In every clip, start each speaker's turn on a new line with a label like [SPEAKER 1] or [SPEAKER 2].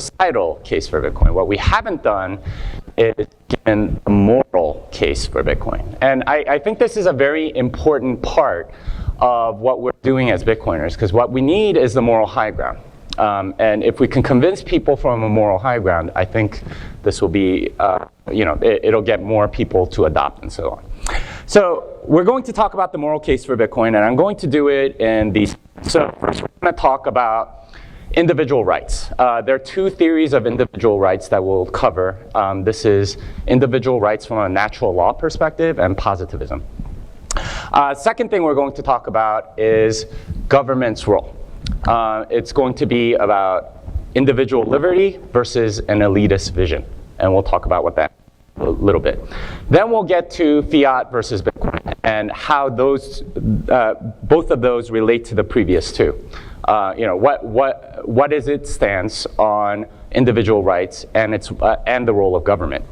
[SPEAKER 1] societal case for Bitcoin. What we haven't done is given a moral case for Bitcoin. And I think this is a very important part of what we're doing as Bitcoiners, because what we need is the moral high ground. And if we can convince people from a moral high ground, I think this will be, it'll get more people to adopt and so on. So we're going to talk about the moral case for Bitcoin, and I'm going to do it in these. So first we're going to talk about individual rights. There are two theories of individual rights that we'll cover. This is individual rights from a natural law perspective and positivism. Second thing we're going to talk about is government's role. It's going to be about individual liberty versus an elitist vision. And we'll talk about what that is a little bit. Then we'll get to fiat versus Bitcoin and how those, both of those relate to the previous two. What is its stance on individual rights and the role of government.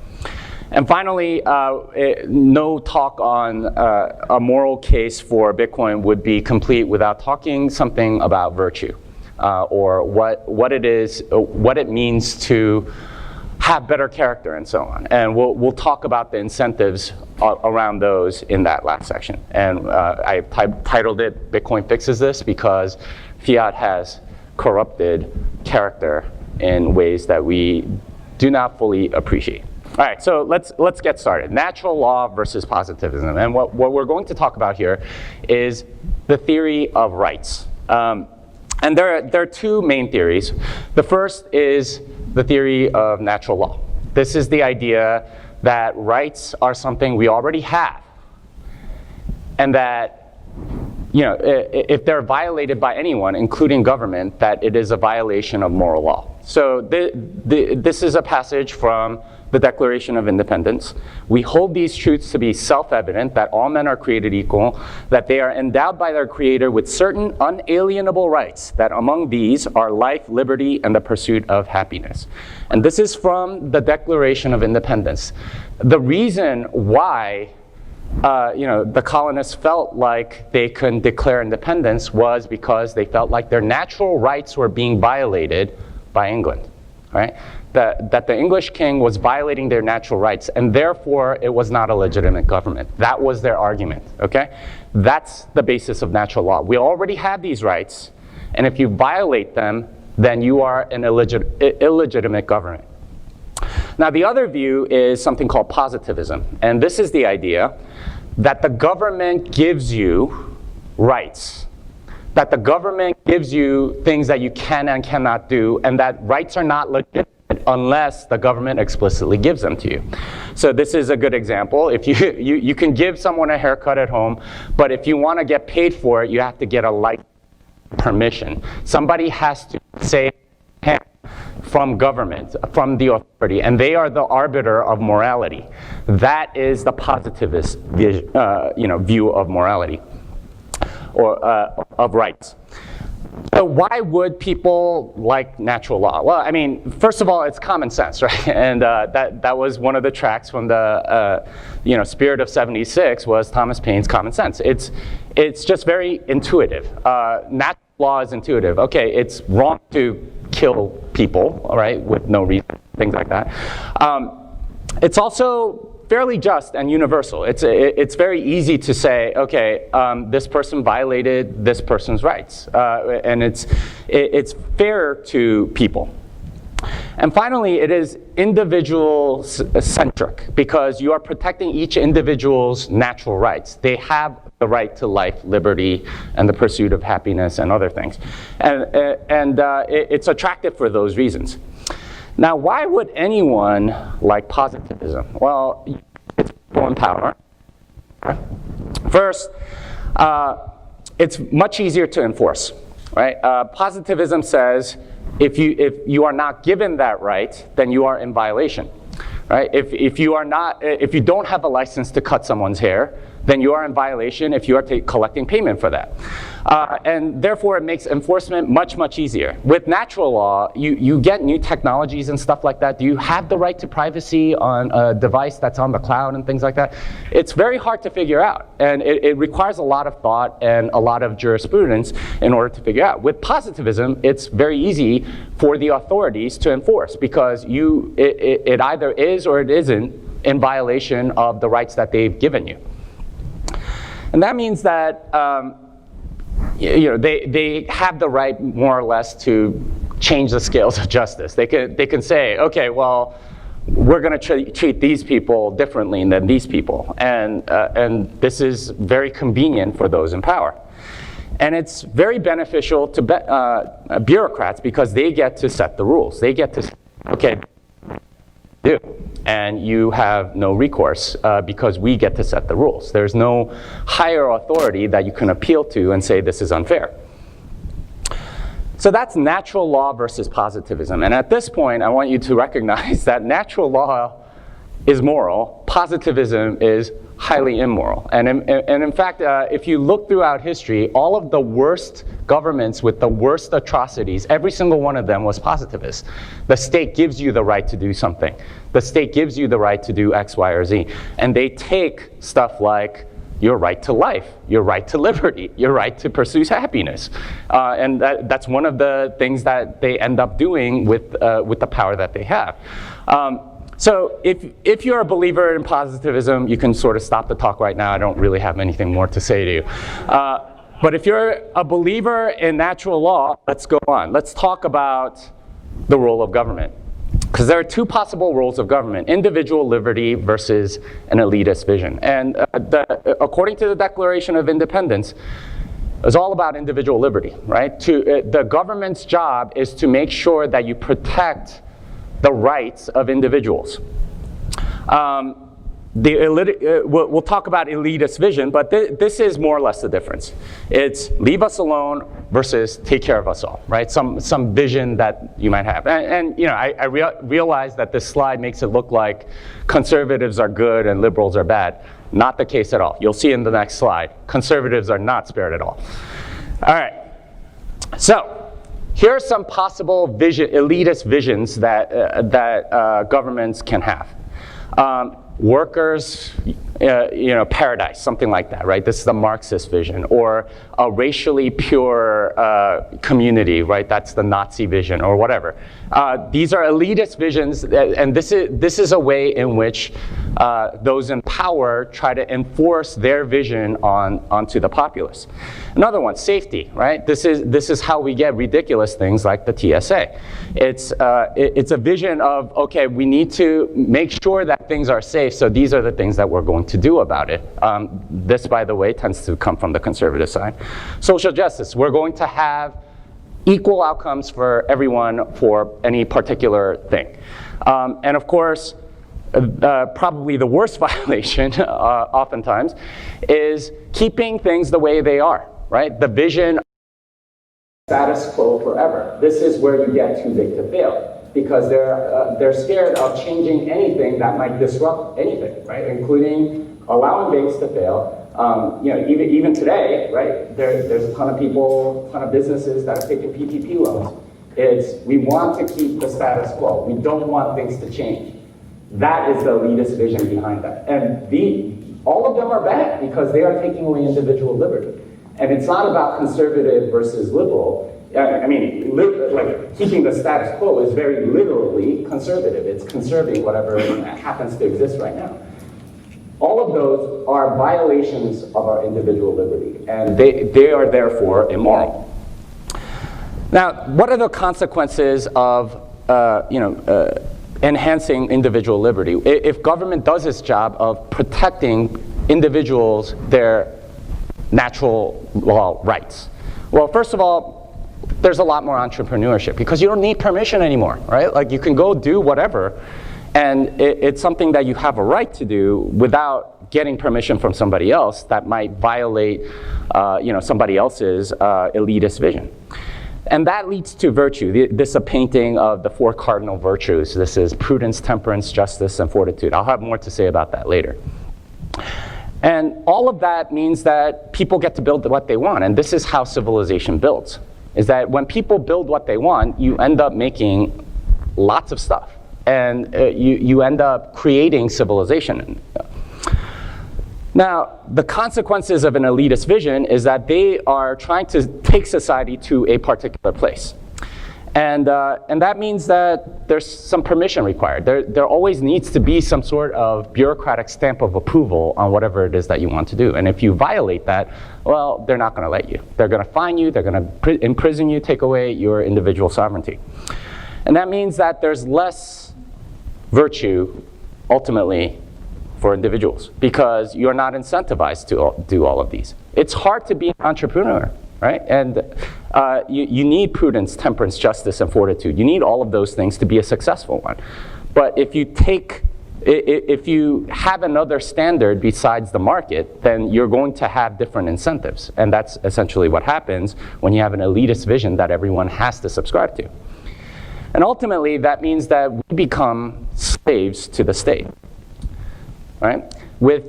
[SPEAKER 1] And finally, no talk on a moral case for Bitcoin would be complete without talking something about virtue, or what it means to have better character and so on. And we'll talk about the incentives around those in that last section. And I titled it "Bitcoin Fixes This" because fiat has corrupted character in ways that we do not fully appreciate. All right, so let's get started. Natural law versus positivism. And what we're going to talk about here is the theory of rights. And there are two main theories. The first is the theory of natural law. This is the idea that rights are something we already have, and that if they're violated by anyone, including government, that it is a violation of moral law. So this is a passage from the Declaration of Independence. We hold these truths to be self-evident, that all men are created equal, that they are endowed by their Creator with certain unalienable rights, that among these are life, liberty, and the pursuit of happiness. And this is from the Declaration of Independence. The reason why the colonists felt like they couldn't declare independence was because they felt like their natural rights were being violated by England, right? That the English king was violating their natural rights, and therefore it was not a legitimate government. That was their argument, okay? That's the basis of natural law. We already have these rights, and if you violate them, then you are an illegitimate government. Now, the other view is something called positivism, and this is the idea that the government gives you rights, that the government gives you things that you can and cannot do, and that rights are not legitimate unless the government explicitly gives them to you. So this is a good example. If you can give someone a haircut at home, but if you want to get paid for it, you have to get a license permission. Somebody has to say from government, from the authority, and they are the arbiter of morality. That is the positivist view of morality, or of rights. So why would people like natural law? Well, I mean, first of all, it's common sense, right? And that was one of the tracks from the Spirit of '76 was Thomas Paine's Common Sense. It's just very intuitive. Natural law is intuitive. Okay, it's wrong to kill people, all right, with no reason, things like that. It's also fairly just and universal. It's very easy to say, okay, this person violated this person's rights, and it's fair to people. And finally, it is individual-centric because you are protecting each individual's natural rights. They have the right to life, liberty, and the pursuit of happiness and other things. And it's attractive for those reasons. Now, why would anyone like positivism? Well, it's people in power. First, it's much easier to enforce, right? Positivism says if you are not given that right, then you are in violation, right? If you don't have a license to cut someone's hair, then you are in violation if you are collecting payment for that. And therefore, it makes enforcement much, much easier. With natural law, you get new technologies and stuff like that. Do you have the right to privacy on a device that's on the cloud and things like that? It's very hard to figure out. And it requires a lot of thought and a lot of jurisprudence in order to figure out. With positivism, it's very easy for the authorities to enforce because it either is or it isn't in violation of the rights that they've given you. And that means that they have the right, more or less, to change the scales of justice. They can say, okay, well, we're going to treat these people differently than these people, and this is very convenient for those in power. And it's very beneficial to bureaucrats because they get to set the rules. They get to say, okay, do. And you have no recourse because we get to set the rules. There's no higher authority that you can appeal to and say this is unfair. So that's natural law versus positivism. And at this point, I want you to recognize that natural law is moral, positivism is highly immoral. And in fact, if you look throughout history, all of the worst governments with the worst atrocities, every single one of them was positivist. The state gives you the right to do something. The state gives you the right to do X, Y, or Z. And they take stuff like your right to life, your right to liberty, your right to pursue happiness. And that's one of the things that they end up doing with the power that they have. So if you're a believer in positivism, you can sort of stop the talk right now. I don't really have anything more to say to you. But if you're a believer in natural law, let's go on. Let's talk about the role of government. Because there are two possible roles of government: individual liberty versus an elitist vision. And according to the Declaration of Independence, it's all about individual liberty, right? The government's job is to make sure that you protect the rights of individuals. We'll talk about elitist vision, but this is more or less the difference. It's leave us alone versus take care of us all, right? Some vision that you might have. And I realize that this slide makes it look like conservatives are good and liberals are bad. Not the case at all. You'll see in the next slide, conservatives are not spared at all. All right, so here are some possible elitist visions that governments can have. Workers, paradise, something like that, right? This is the Marxist vision. Or a racially pure community, right? That's the Nazi vision, or whatever. These are elitist visions, and this is a way in which those in power try to enforce their vision onto the populace. Another one, safety, right? This is how we get ridiculous things like the TSA. It's a vision of, okay, we need to make sure that things are safe, so these are the things that we're going to do about it. This, by the way, tends to come from the conservative side. Social justice, we're going to have equal outcomes for everyone for any particular thing. And of course, probably the worst violation, oftentimes, is keeping things the way they are, right? The vision of status quo forever. This is where you get too big to fail, because they're scared of changing anything that might disrupt anything, right? Including allowing banks to fail. Even today, right? There's a ton of people, ton of businesses that are taking PPP loans. We want to keep the status quo. We don't want things to change. That is the elitist vision behind that. And all of them are bad because they are taking away individual liberty. And it's not about conservative versus liberal. Like keeping the status quo is very literally conservative. It's conserving whatever happens to exist right now. All of those are violations of our individual liberty, and they are therefore immoral. Now, what are the consequences of enhancing individual liberty? If government does its job of protecting individuals, their natural law rights. Well, first of all, there's a lot more entrepreneurship because you don't need permission anymore, right? Like you can go do whatever, and it's something that you have a right to do without getting permission from somebody else that might violate somebody else's elitist vision. And that leads to virtue. This is a painting of the 4 cardinal virtues. This is prudence, temperance, justice, and fortitude. I'll have more to say about that later. And all of that means that people get to build what they want. And this is how civilization builds, is that when people build what they want, you end up making lots of stuff. And you end up creating civilization. Now, the consequences of an elitist vision is that they are trying to take society to a particular place. And that means that there's some permission required. There always needs to be some sort of bureaucratic stamp of approval on whatever it is that you want to do. And if you violate that, well, they're not going to let you. They're going to fine you, they're going to imprison you, take away your individual sovereignty. And that means that there's less virtue, ultimately, for individuals, because you're not incentivized to do all of these. It's hard to be an entrepreneur, right? And you need prudence, temperance, justice, and fortitude. You need all of those things to be a successful one. But if you have another standard besides the market, then you're going to have different incentives. And that's essentially what happens when you have an elitist vision that everyone has to subscribe to. And ultimately, that means that we become slaves to the state. Right? When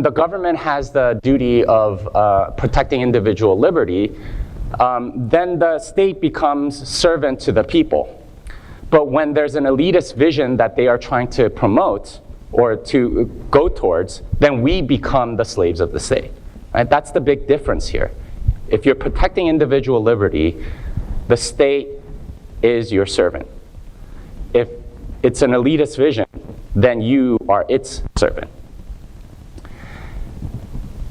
[SPEAKER 1] the government has the duty of protecting individual liberty, then the state becomes servant to the people. But when there's an elitist vision that they are trying to promote or to go towards, then we become the slaves of the state. Right? That's the big difference here. If you're protecting individual liberty, the state is your servant. If it's an elitist vision, then you are its servant.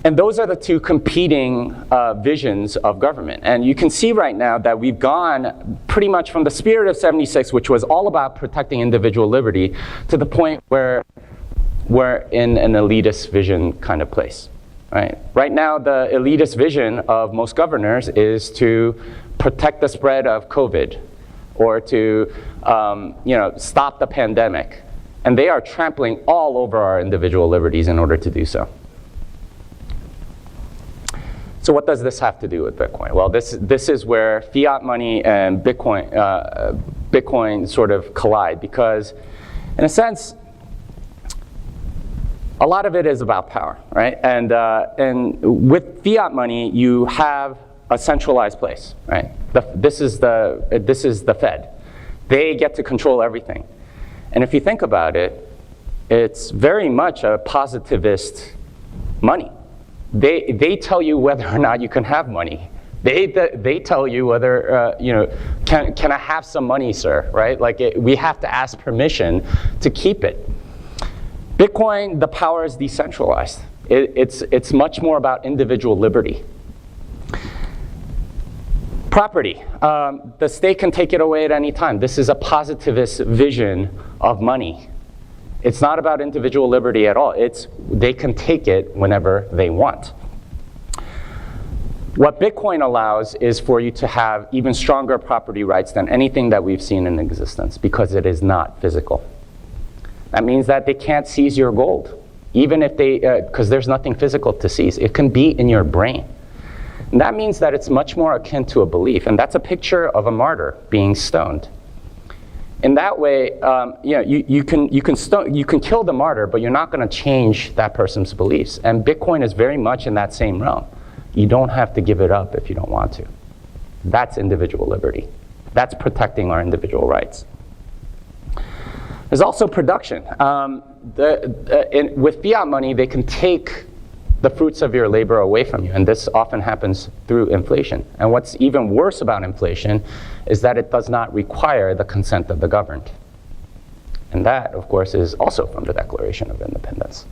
[SPEAKER 1] And those are the two competing visions of government. And you can see right now that we've gone pretty much from the spirit of 76, which was all about protecting individual liberty, to the point where we're in an elitist vision kind of place. Right now, the elitist vision of most governors is to protect the spread of COVID, or to stop the pandemic. And they are trampling all over our individual liberties in order to do so. So what does this have to do with Bitcoin? Well, this is where fiat money and Bitcoin sort of collide, because in a sense, a lot of it is about power, right? And with fiat money, you have a centralized place, right? This is the Fed. They get to control everything. And if you think about it, it's very much a positivist money. They tell you whether or not you can have money. They tell you whether, can I have some money, sir, right? Like we have to ask permission to keep it. Bitcoin, the power is decentralized. It's much more about individual liberty. Property, the state can take it away at any time. This is a positivist vision of money. It's not about individual liberty at all. They can take it whenever they want. What Bitcoin allows is for you to have even stronger property rights than anything that we've seen in existence, because it is not physical. That means that they can't seize your gold, even if because there's nothing physical to seize. It can be in your brain. And that means that it's much more akin to a belief. And that's a picture of a martyr being stoned. In that way, you can kill the martyr, but you're not going to change that person's beliefs. And Bitcoin is very much in that same realm. You don't have to give it up if you don't want to. That's individual liberty. That's protecting our individual rights. There's also production. With fiat money, they can take the fruits of your labor away from you, and this often happens through inflation. And what's even worse about inflation is that it does not require the consent of the governed. And that, of course, is also from the Declaration of Independence.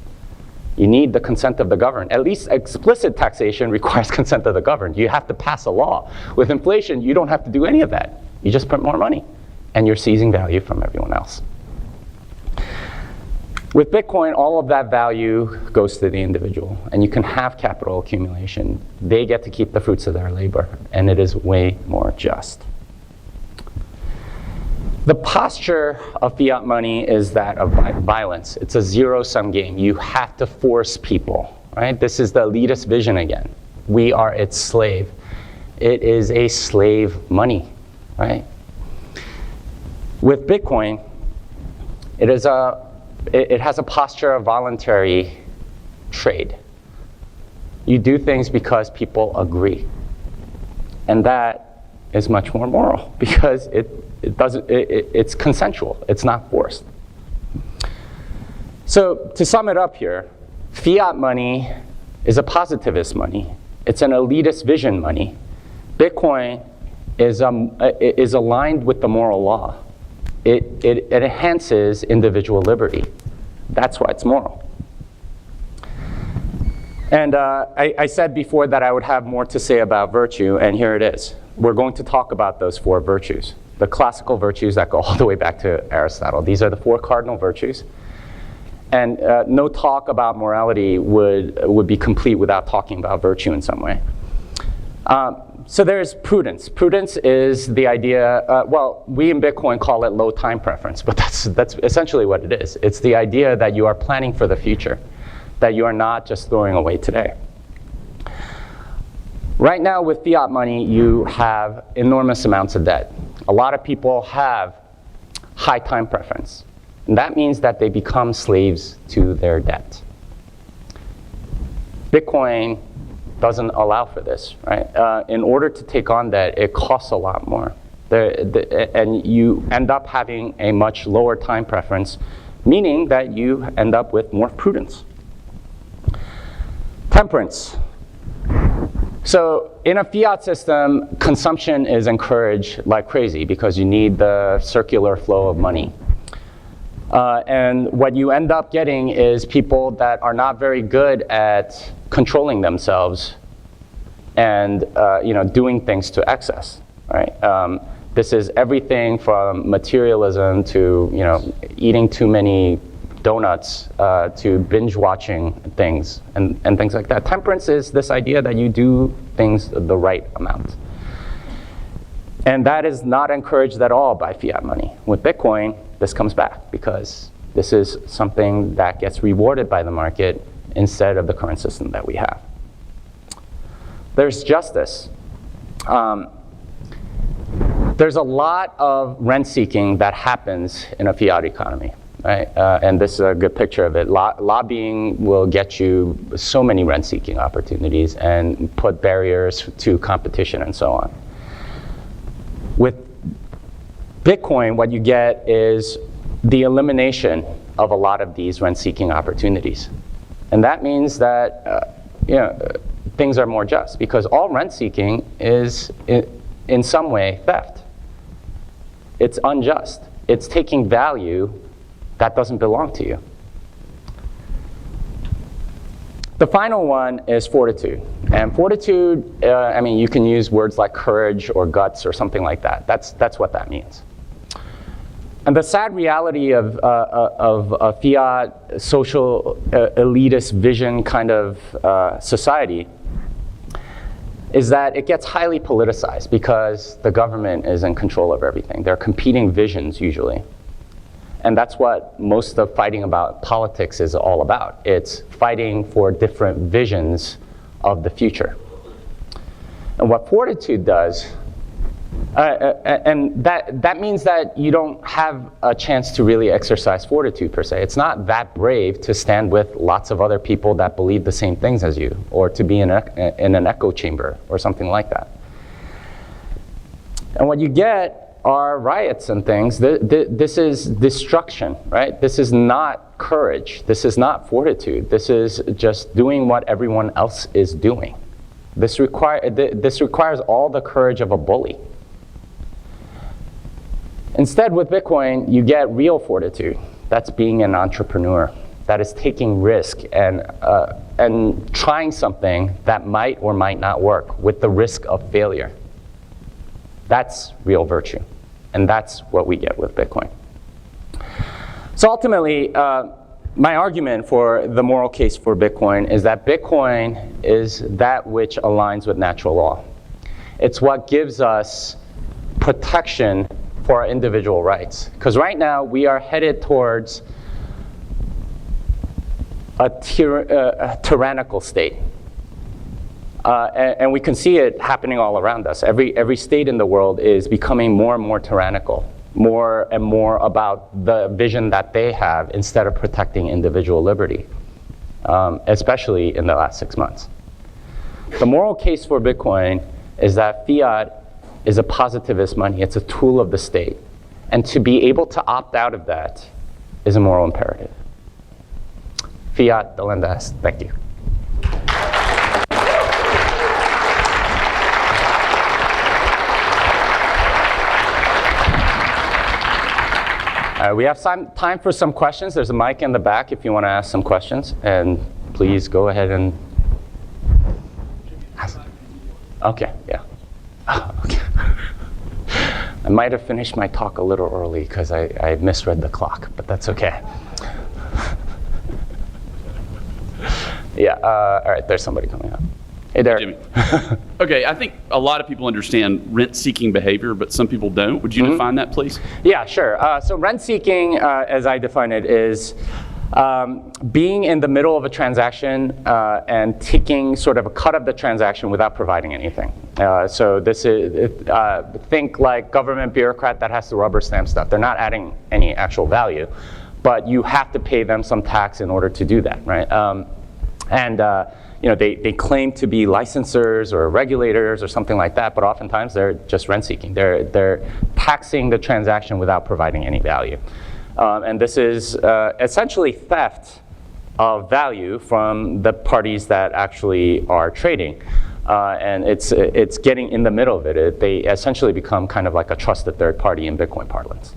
[SPEAKER 1] You need the consent of the governed. At least explicit taxation requires consent of the governed. You have to pass a law. With inflation, you don't have to do any of that. You just print more money, and you're seizing value from everyone else. With Bitcoin, all of that value goes to the individual, and you can have capital accumulation. They get to keep the fruits of their labor, and it is way more just. The posture of fiat money is that of violence. It's a zero-sum game. You have to force people, right? This is the elitist vision again. We are its slave. It is a slave money, right? With Bitcoin, it is a it has a posture of voluntary trade. You do things because people agree. And that is much more moral because it's consensual, it's not forced. So to sum it up here, fiat money is a positivist money. It's an elitist vision money. Bitcoin is aligned with the moral law. It enhances individual liberty. That's why it's moral. And I said before that I would have more to say about virtue, and here it is. We're going to talk about those 4 virtues, the classical virtues that go all the way back to Aristotle. These are the 4 cardinal virtues. And no talk about morality would be complete without talking about virtue in some way. So there's prudence. Prudence is the idea, well, we in Bitcoin call it low time preference, but that's essentially what it is. It's the idea that you are planning for the future, that you are not just throwing away today. Right now with fiat money, you have enormous amounts of debt. A lot of people have high time preference. And that means that they become slaves to their debt. Bitcoin doesn't allow for this, right? In order to take on debt, it costs a lot more. And you end up having a much lower time preference, meaning that you end up with more prudence. Temperance. So in a fiat system, consumption is encouraged like crazy because you need the circular flow of money. And what you end up getting is people that are not very good at controlling themselves and doing things to excess, right? This is everything from materialism to eating too many donuts to binge watching things and things like that. Temperance is this idea that you do things the right amount. And that is not encouraged at all by fiat money. With Bitcoin, this comes back because this is something that gets rewarded by the market instead of the current system that we have. There's justice. There's a lot of rent seeking that happens in a fiat economy, right? And this is a good picture of it. Lobbying will get you so many rent seeking opportunities and put barriers to competition and so on. With Bitcoin, what you get is the elimination of a lot of these rent-seeking opportunities. And that means that things are more just, because all rent-seeking is, in some way, theft. It's unjust. It's taking value that doesn't belong to you. The final one is fortitude. And fortitude, you can use words like courage or guts or something like that. That's what that means. And the sad reality of a fiat social elitist vision kind of society is that it gets highly politicized because the government is in control of everything. There are competing visions usually. And that's what most of fighting about politics is all about. It's fighting for different visions of the future. And what fortitude does, and that means that you don't have a chance to really exercise fortitude per se. It's not that brave to stand with lots of other people that believe the same things as you, or to be in an echo chamber or something like that. And what you get are riots and things. This is destruction, right? This is not courage. This is not fortitude. This is just doing what everyone else is doing. This requires all the courage of a bully. Instead, with Bitcoin, you get real fortitude. That's being an entrepreneur. That is taking risk and trying something that might or might not work with the risk of failure. That's real virtue. And that's what we get with Bitcoin. So ultimately, my argument for the moral case for Bitcoin is that Bitcoin is that which aligns with natural law. It's what gives us protection for our individual rights. Because right now, we are headed towards a tyrannical state. And we can see it happening all around us. Every state in the world is becoming more and more tyrannical. more and more about the vision that they have instead of protecting individual liberty, especially in the last 6 months. The moral case for Bitcoin is that fiat is a positivist money. It's a tool of the state. And to be able to opt out of that is a moral imperative. Fiat delenda est. Thank you. We have some time for some questions. There's a mic in the back if you want to ask some questions. And please go ahead and ask. Okay, yeah. Okay. I might have finished my talk a little early because I misread the clock, but that's okay. Yeah, all right, there's somebody coming up. Hey there.
[SPEAKER 2] Jimmy. Okay, I think a lot of people understand rent-seeking behavior, but some people don't. Would you define that, please?
[SPEAKER 1] Yeah, sure. So rent-seeking, as I define it, is being in the middle of a transaction and taking sort of a cut of the transaction without providing anything. So this is, think like government bureaucrat that has to rubber stamp stuff. They're not adding any actual value, but you have to pay them some tax in order to do that, right? You know, they claim to be licensors or regulators or something like that, but oftentimes they're just rent-seeking. They're taxing the transaction without providing any value. And this is essentially theft of value from the parties that actually are trading. And it's getting in the middle of it. They essentially become kind of like a trusted third party in Bitcoin parlance.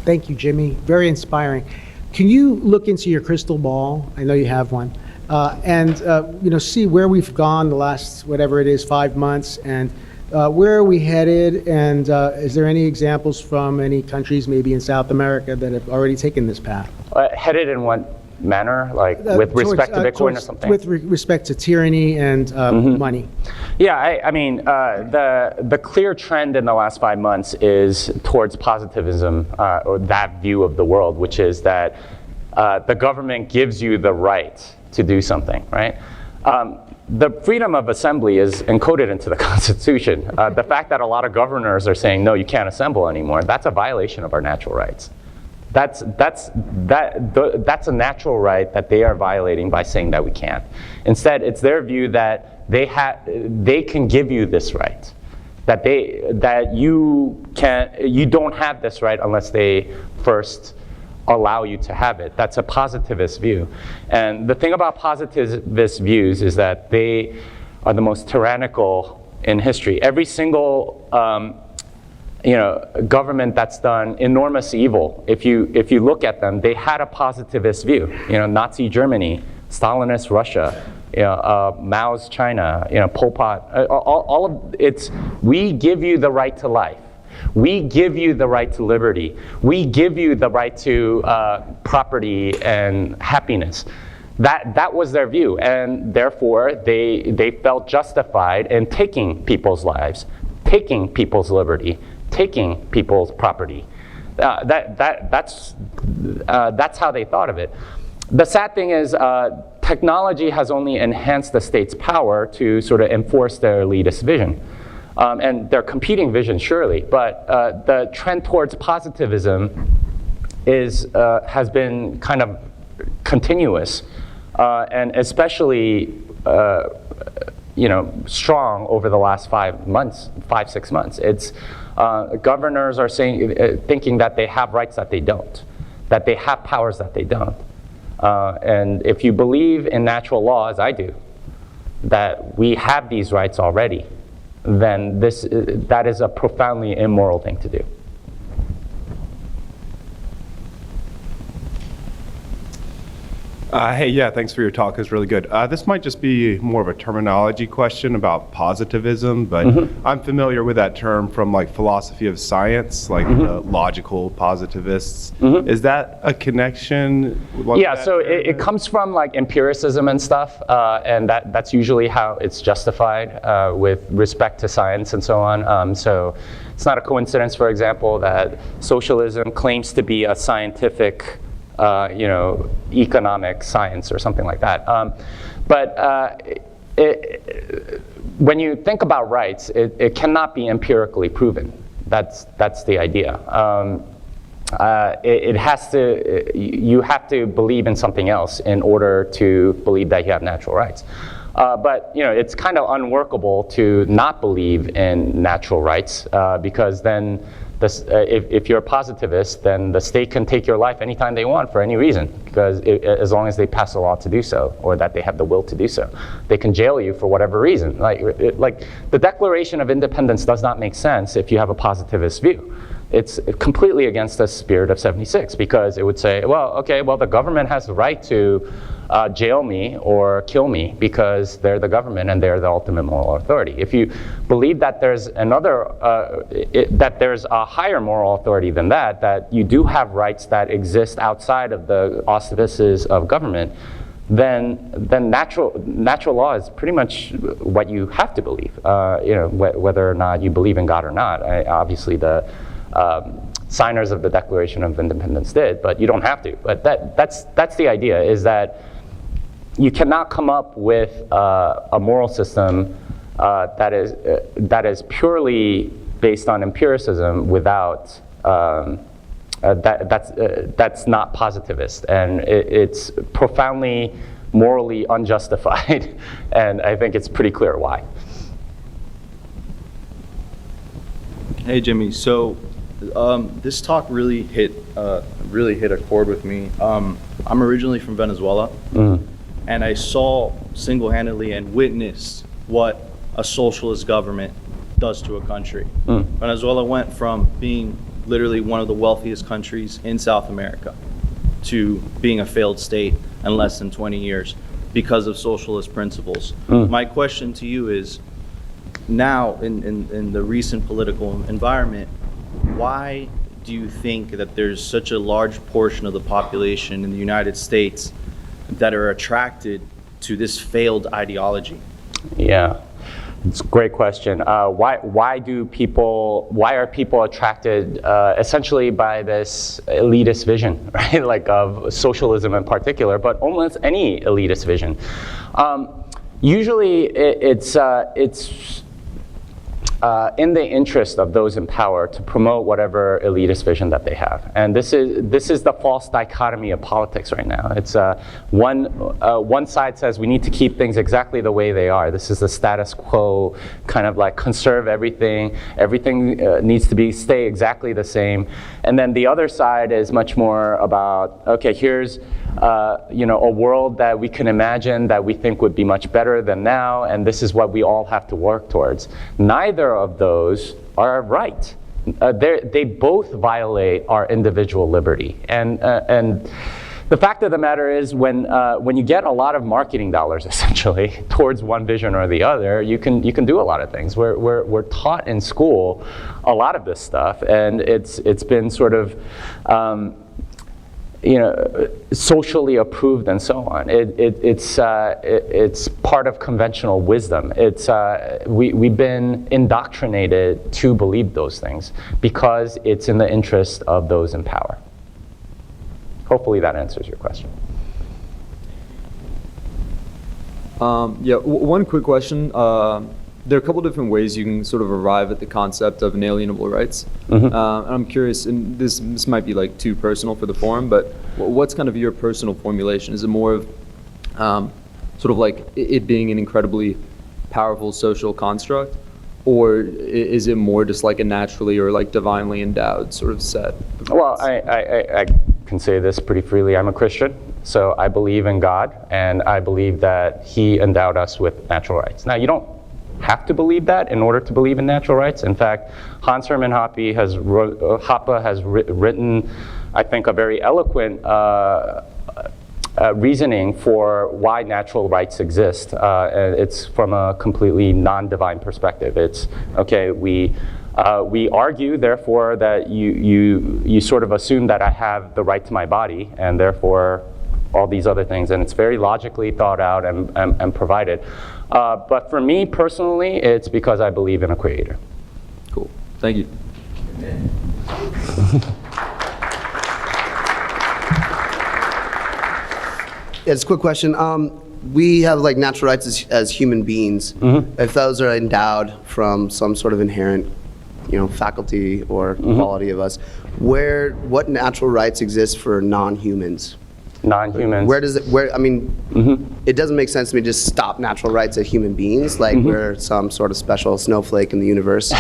[SPEAKER 3] Thank you, Jimmy. Very inspiring. Can you look into your crystal ball? I know you have one, and you know, see where we've gone the last whatever it is 5 months, and where are we headed? And is there any examples from any countries, maybe in South America, that have already taken this path?
[SPEAKER 1] Headed in what manner? Like with respect to Bitcoin or something?
[SPEAKER 3] With respect to tyranny and money.
[SPEAKER 1] Yeah, I mean, the clear trend in the last 5 months is towards positivism, or that view of the world, which is that the government gives you the right to do something, right? The freedom of assembly is encoded into the Constitution. The fact that a lot of governors are saying, no, you can't assemble anymore, that's a violation of our natural rights. That's a natural right that they are violating by saying that we can't. Instead, it's their view that they can give you this right, that you don't have this right unless they first allow you to have it. That's a positivist view. And the thing about positivist views is that they are the most tyrannical in history. Every single government that's done enormous evil, if you look at them, they had a positivist view. Nazi Germany, Stalinist Russia, Mao's China, Pol Pot, all of it's, we give you the right to life. We give you the right to liberty. We give you the right to property and happiness. That was their view, and therefore they felt justified in taking people's lives, taking people's liberty, taking people's property. That's how they thought of it. The sad thing is technology has only enhanced the state's power to sort of enforce their elitist vision. And their competing vision, surely, but the trend towards positivism has been kind of continuous, and especially strong over the last 5-6 months. It's governors are thinking that they have rights that they don't, that they have powers that they don't. And if you believe in natural law, as I do, that we have these rights already, then that is a profoundly immoral thing to do.
[SPEAKER 4] Hey, yeah, thanks for your talk. It was really good. This might just be more of a terminology question about positivism, but I'm familiar with that term from like philosophy of science, like the logical positivists. Is that a connection?
[SPEAKER 1] Yeah, so it comes from like empiricism and stuff, and that's usually how it's justified with respect to science and so on. So it's not a coincidence, for example, that socialism claims to be a scientific economic science or something like that. When you think about rights, it cannot be empirically proven. That's the idea. You have to believe in something else in order to believe that you have natural rights. But it's kind of unworkable to not believe in natural rights because then if you're a positivist, then the state can take your life anytime they want for any reason, because as long as they pass a law to do so, or that they have the will to do so, they can jail you for whatever reason. Like the Declaration of Independence does not make sense if you have a positivist view. It's completely against the spirit of 76, because it would say, the government has the right to jail me or kill me because they're the government and they're the ultimate moral authority. If you believe that there's that there's a higher moral authority than that you do have rights that exist outside of the auspices of government, then natural law is pretty much what you have to believe. Whether or not you believe in God or not. Obviously, the signers of the Declaration of Independence did, but you don't have to. But that's the idea, is that you cannot come up with a moral system that is purely based on empiricism without that's not positivist, and it's profoundly morally unjustified, and I think it's pretty clear why.
[SPEAKER 5] Hey Jimmy, so this talk really hit a chord with me. I'm originally from Venezuela, and I saw single-handedly and witnessed what a socialist government does to a country. Venezuela went from being literally one of the wealthiest countries in South America to being a failed state in less than 20 years because of socialist principles. My question to you is, now in the recent political environment, why do you think that there's such a large portion of the population in the United States that are attracted to this failed ideology?
[SPEAKER 1] Yeah, it's a great question. Why are people attracted essentially by this elitist vision, right? Like of socialism in particular, but almost any elitist vision. Usually it's in the interest of those in power to promote whatever elitist vision that they have. And this is the false dichotomy of politics right now. It's one side says we need to keep things exactly the way they are. This is the status quo, kind of like conserve everything. Everything needs to stay exactly the same. And then the other side is much more about, okay, here's a world that we can imagine that we think would be much better than now, and this is what we all have to work towards. Neither of those are right. They both violate our individual liberty. And the fact of the matter is, when you get a lot of marketing dollars, essentially, towards one vision or the other, you can do a lot of things. We're taught in school a lot of this stuff, and it's been sort of socially approved and so on. It's part of conventional wisdom. We've been indoctrinated to believe those things because it's in the interest of those in power. Hopefully that answers your question.
[SPEAKER 6] One quick question. There are a couple different ways you can sort of arrive at the concept of inalienable rights. And I'm curious, and this might be like too personal for the forum, but what's kind of your personal formulation? Is it more of sort of like it being an incredibly powerful social construct, or is it more just like a naturally or like divinely endowed sort of set?
[SPEAKER 1] Well, I can say this pretty freely. I'm a Christian, so I believe in God, and I believe that He endowed us with natural rights. Now, you don't have to believe that in order to believe in natural rights. In fact, Hans Hermann Hoppe has written, I think, a very eloquent reasoning for why natural rights exist. And it's from a completely non-divine perspective. It's, okay, we argue, therefore, that you sort of assume that I have the right to my body, and therefore all these other things, and it's very logically thought out and provided. But for me personally, it's because I believe in a creator.
[SPEAKER 6] Cool. Thank you.
[SPEAKER 7] it's a quick question. We have like natural rights as human beings. If those are endowed from some sort of inherent, faculty or quality of us, what natural rights exist for non-humans?
[SPEAKER 1] Non-humans.
[SPEAKER 7] It doesn't make sense to me to just stop natural rights at human beings, like we're some sort of special snowflake in the universe.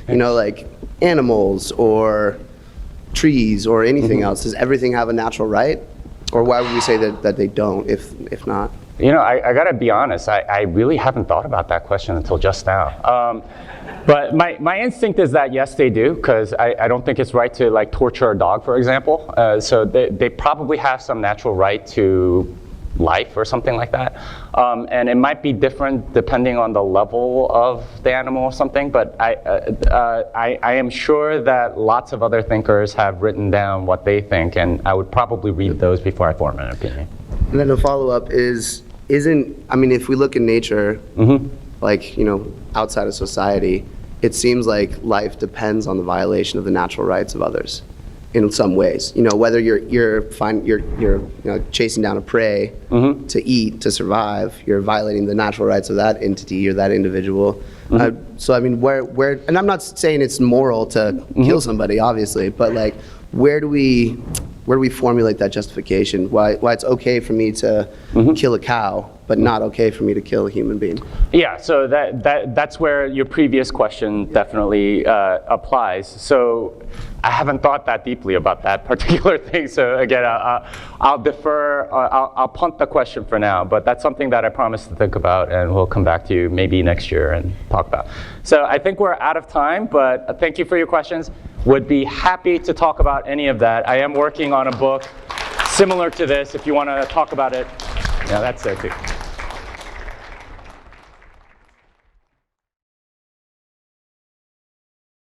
[SPEAKER 7] Like animals or trees or anything else. Does everything have a natural right? Or why would we say that they don't, if not?
[SPEAKER 1] I gotta be honest, I really haven't thought about that question until just now. But my instinct is that yes, they do, because I don't think it's right to like torture a dog, for example. So they probably have some natural right to life or something like that. And it might be different depending on the level of the animal or something, but I am sure that lots of other thinkers have written down what they think, and I would probably read those before I form an opinion.
[SPEAKER 7] And then the follow-up if we look in nature, outside of society, it seems like life depends on the violation of the natural rights of others in some ways. Whether you're chasing down a prey to eat, to survive, you're violating the natural rights of that entity or that individual. Where and I'm not saying it's moral to kill somebody, obviously, but like, where do we formulate that justification? Why it's okay for me to kill a cow, but not okay for me to kill a human being?
[SPEAKER 1] Yeah, so that's where your previous question definitely applies. So I haven't thought that deeply about that particular thing. So again, I'll defer, I'll punt the question for now, but that's something that I promise to think about, and we'll come back to you maybe next year and talk about. So I think we're out of time, but thank you for your questions. Would be happy to talk about any of that. I am working on a book similar to this. If you want to talk about it, that's there too.